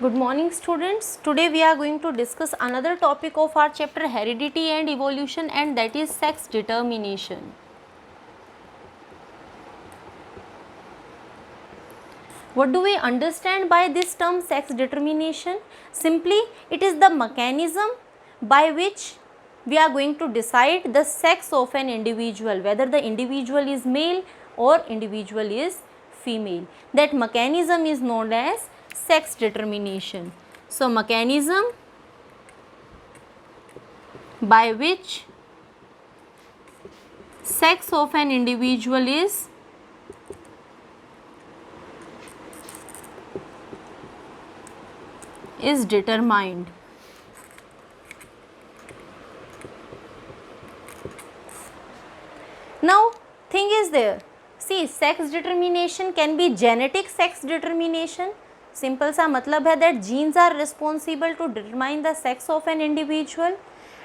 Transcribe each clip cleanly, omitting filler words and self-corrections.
Good morning students. Today we are going to discuss another topic of our chapter heredity and evolution, and that is sex determination. What do we understand by this term sex determination? Simply, it is the mechanism by which we are going to decide the sex of an individual, whether the individual is male or individual is female. That mechanism is known as sex determination. So, mechanism by which sex of an individual is determined. Now, thing is there. See, sex determination can be genetic sex determination. Simple सा मतलब है that genes are responsible to determine the sex of an individual,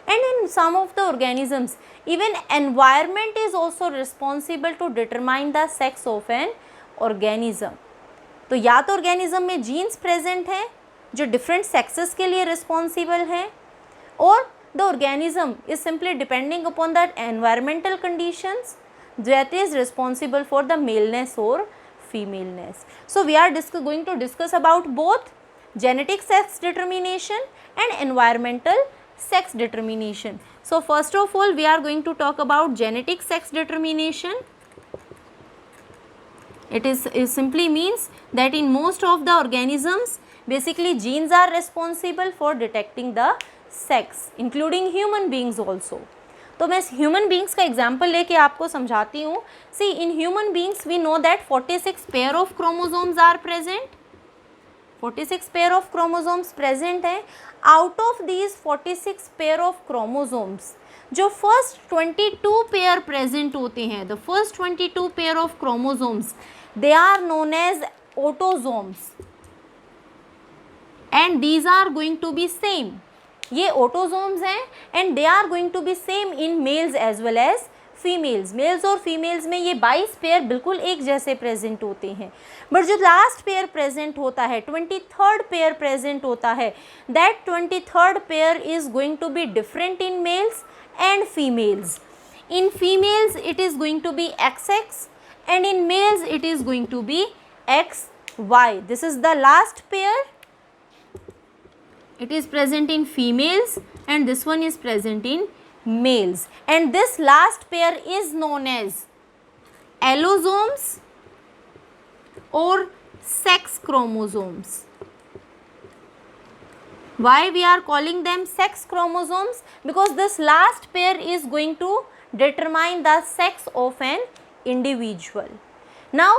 and in some of the organisms even environment is also responsible to determine the sex of an organism. तो या तो organism में genes present हैं जो different sexes के लिए responsible हैं, or the organism is simply depending upon the environmental conditions that is responsible for the maleness or femaleness. So we are going to discuss about both genetic sex determination and environmental sex determination. So first of all we are going to talk about genetic sex determination. It simply means that in most of the organisms basically genes are responsible for detecting the sex, including human beings also. तो मैं human beings का example लेके आपको समझाती हूँ. See in human beings we know that 46 pair of chromosomes are present. 46 pair of chromosomes present हैं. Out of these 46 pair of chromosomes जो first 22 pair present होते हैं, the first 22 pair of chromosomes they are known as autosomes and these are going to be same. ये autosomes हैं and they are going to be same in males as well as females. Mails और females में ये 22 pair बिल्कुल एक जैसे present होते हैं. बट जो लास्ट पेयर प्रेजेंट होता है, 23rd पेयर प्रेजेंट होता है, that 23rd pair is going to be different in males and females. In females it is going to be XX and in males it is going to be XY. This is the last pair. It is present in females and this one is present in males, and this last pair is known as allosomes or sex chromosomes. Why we are calling them sex chromosomes? Because this last pair is going to determine the sex of an individual. Now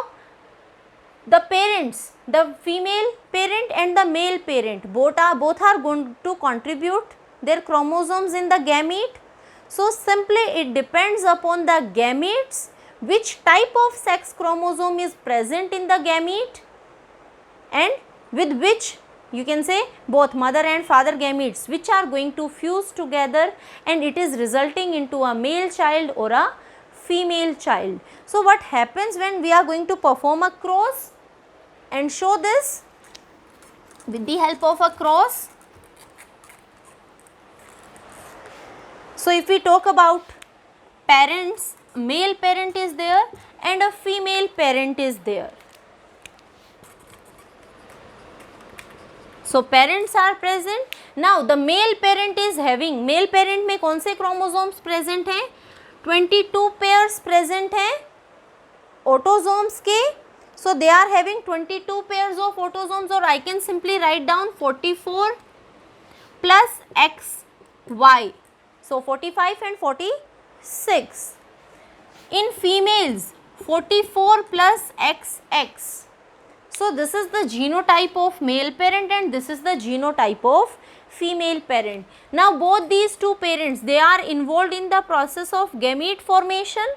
the parents, the female parent and the male parent, both are going to contribute their chromosomes in the gamete. So simply it depends upon the gametes which type of sex chromosome is present in the gamete, and with which you can say both mother and father gametes which are going to fuse together, and it is resulting into a male child or a female child. So what happens when we are going to perform a cross and show this with the help of a cross? So if we talk about parents, male parent is there and a female parent is there. So parents are present. Now the male parent is having, male parent में कौन से chromosomes present हैं? 22 pairs present हैं autosomes के. So they are having 22 pairs of autosomes, or I can simply write down 44 plus XY. So 45 and 46. In females 44 plus XX. So this is the genotype of male parent and this is the genotype of female parent. Now both these two parents, they are involved in the process of gamete formation.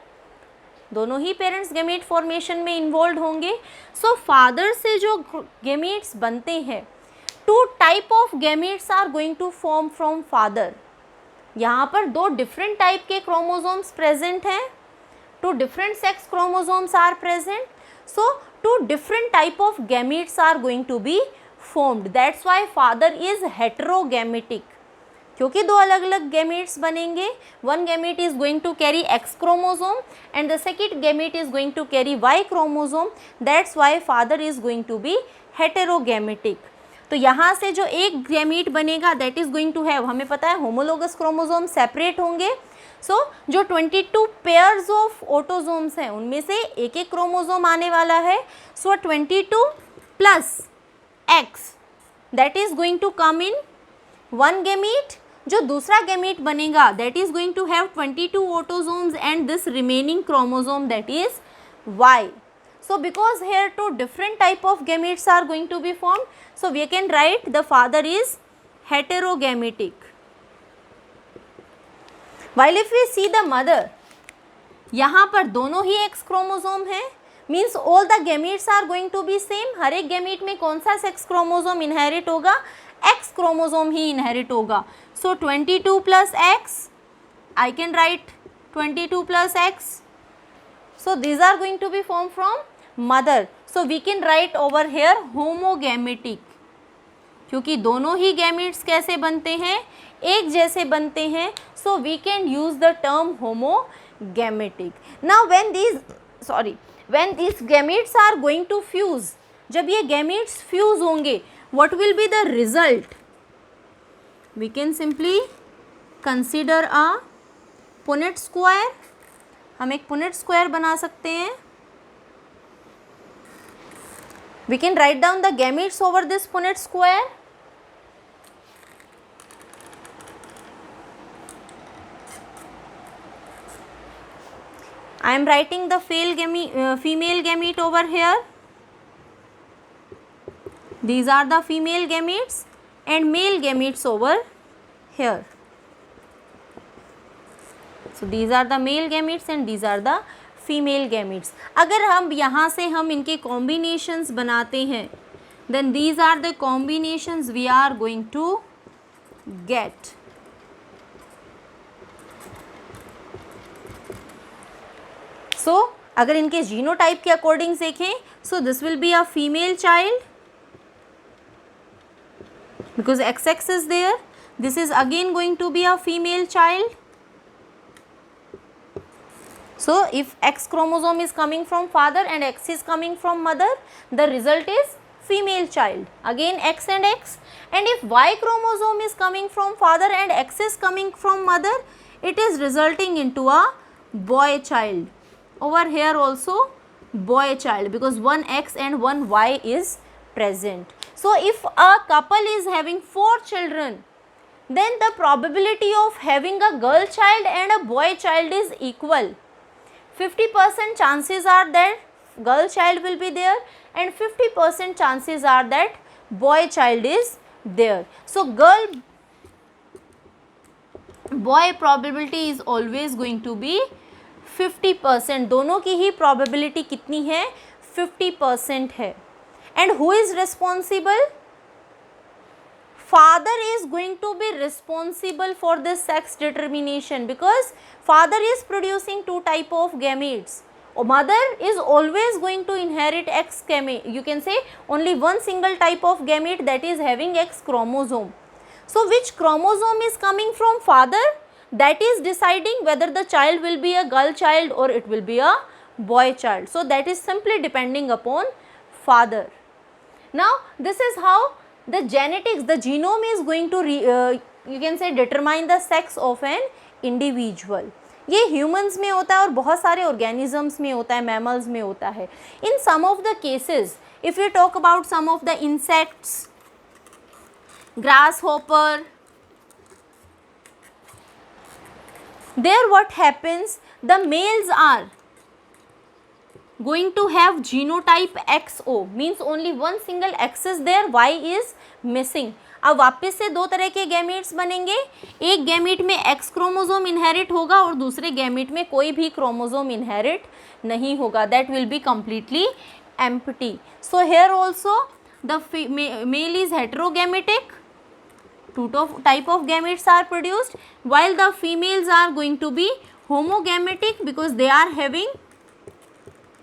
दोनों ही parents gamete formation में involve होंगे. So father से जो gametes बनते हैं, 2 type of gametes are going to form from father. यहाँ पर 2 डिफरेंट टाइप के क्रोमोसोम्स प्रेजेंट हैं. 2 different sex chromosomes are present. So 2 different type of gametes are going to be formed. That's why father is heterogametic. क्योंकि दो अलग अलग gametes बनेंगे, one gamete is going to carry X chromosome and the second gamete is going to carry Y chromosome. That's why father is going to be heterogametic. तो यहाँ से जो एक गैमेट बनेगा that is going to have, हमें पता है homologous chromosome separate होंगे. सो जो 22 पेयर्स ऑफ ऑटोजोम्स हैं उनमें से एक एक क्रोमोसोम आने वाला है. So 22 plus X that is going to come in one gamete. जो दूसरा गैमेट बनेगा that is going to have 22 autosomes and this remaining chromosome that is Y. So because here two different type of gametes are going to be formed, so we can write the father is heterogametic. While if we see the mother, यहाँ पर दोनों ही X chromosome है, means all the gametes are going to be same. हर एक gamete में कौन सा sex chromosome inherit होगा? X chromosome ही inherit होगा. So 22 plus X, I can write 22 plus X. So these are going to be formed from mother. So we can write over here homogametic. क्योंकि दोनों ही gametes कैसे बनते हैं? एक जैसे बनते हैं. So we can use the term homogametic. Now when these gametes are going to fuse, जब ये gametes fuse होंगे, what will be the result? We can simply consider a Punnett square. हम एक Punnett square बना सकते हैं. We can write down the gametes over this Punnett square. I am writing the female gamete over here. These are the female gametes and male gametes over here. So these are the male gametes and these are the female gametes. अगर हम यहाँ से हम इनके combinations बनाते हैं, then these are the combinations we are going to get. So अगर इनके जीनोटाइप के अकॉर्डिंग देखें, so this will be a female child because XX is there. This is again going to be a female child. So if X chromosome is coming from father and X is coming from mother, the result is female child. Again X and X. And if Y chromosome is coming from father and X is coming from mother, it is resulting into a boy child. Over here also boy child because one X and one Y is present. So if a couple is having 4 children, then the probability of having a girl child and a boy child is equal. 50% chances are that girl child will be there and 50% chances are that boy child is there. So boy probability is always going to be 50%. दोनों की ही probability कितनी है? 50% है. And who is responsible? Father is going to be responsible for this sex determination because father is producing 2 type of gametes. Mother is always going to inherit X gamete. You can say only one single type of gamete that is having X chromosome. So which chromosome is coming from father? That is deciding whether the child will be a girl child or it will be a boy child. So that is simply depending upon father. Now this is how the genetics, the genome is going to you can say determine the sex of an individual. ये humans में होता है और बहुत सारे organisms में होता है, mammals में होता है. In some of the cases, if we talk about some of the insects, grasshopper, there what happens, the males are going to have genotype XO, means only one single X is there, Y is missing. अब वापस से 2 तरह के gametes बनेंगे. एक gamete में X chromosome inherit होगा और दूसरे गैमेट में कोई भी क्रोमोसोम इनहेरिट नहीं होगा. That will be completely empty. So here also the male is heterogametic. 2 type of gametes are produced, while the females are going to be homogametic because they are having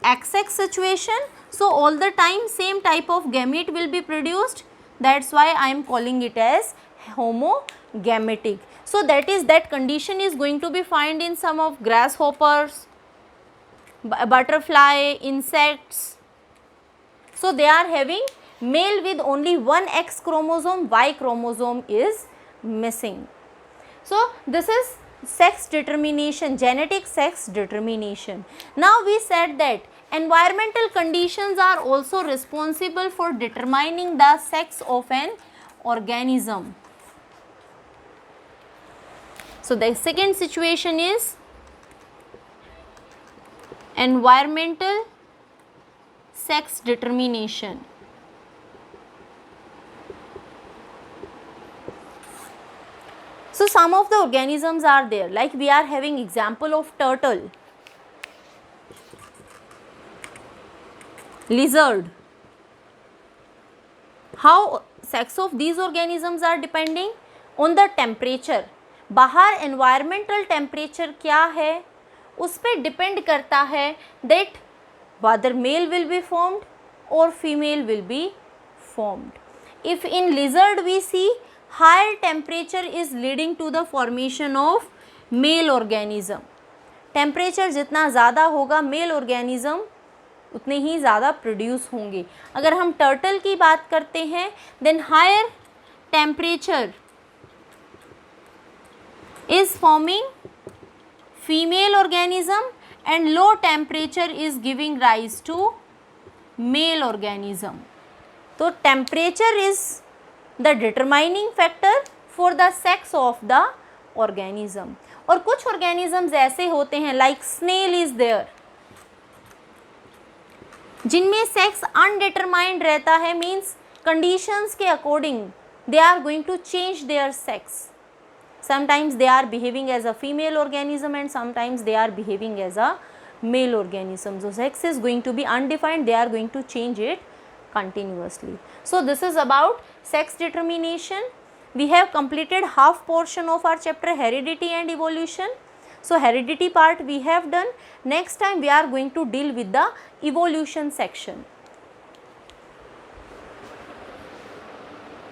XX situation. So all the time same type of gamete will be produced. that's why I am calling it as homogametic. So that condition is going to be found in some of grasshoppers, butterfly, insects. So they are having male with only one X chromosome, Y chromosome is missing. So this is sex determination, genetic sex determination. Now we said that environmental conditions are also responsible for determining the sex of an organism. So the second situation is environmental sex determination. So some of the organisms are there, like we are having example of turtle, lizard. How sex of these organisms are depending on the temperature. बाहर environmental temperature क्या है उस पे depend करता है that whether male will be formed or female will be formed. If in lizard we see higher temperature is leading to the formation of male organism. Temperature जितना ज़्यादा होगा मेल ऑर्गेनिज्म उतने ही ज़्यादा प्रोड्यूस होंगे. अगर हम टर्टल की बात करते हैं then higher temperature is forming female organism and low temperature is giving rise to male organism. तो temperature is the determining factor for the sex of the organism. और कुछ organisms ऐसे होते हैं like snail is there जिनमें sex undetermined रहता है, means conditions के according they are going to change their sex. Sometimes they are behaving as a female organism and sometimes they are behaving as a male organism. So sex is going to be undefined, they are going to change it continuously. So this is about sex determination. We have completed half portion of our chapter heredity and evolution. So heredity part we have done. Next time we are going to deal with the evolution section.